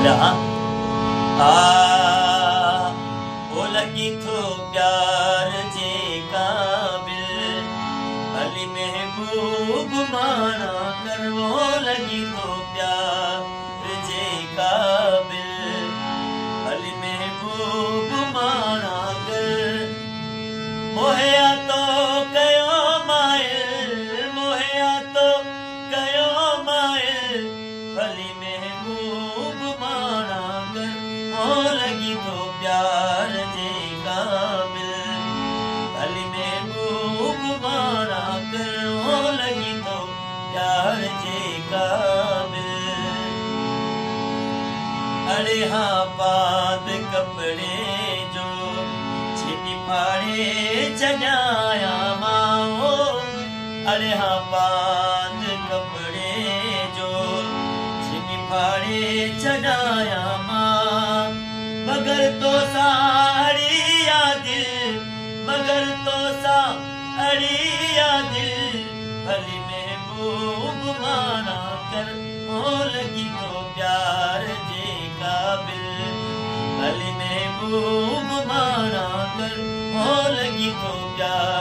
रहा वो लगी थो प्यार जे काबिल अली महबूब माना कर वो लगी थो प्यार जे काबिल अली महबूब माना कर मोहया तो कयो माइल मोहया तो कयो माइल अली महबूब माना कर वो लगी थो प्यार जे काबिल अली महबूब माना कर वो लगी थो प्यार जे काबिल अरे हाँ पाद कपड़े जो छिटी फाड़े चढ़ाया माओ अरे हाँ पाद कपड़े जो छिटी फाड़े चढ़ाया माँ मगर तो साड़िया दिल मगर तो साड़िया दिल भली महबूब माना कर वो लगी तो प्यार जे काबिल भली महबूब माना कर वो लगी तो प्यार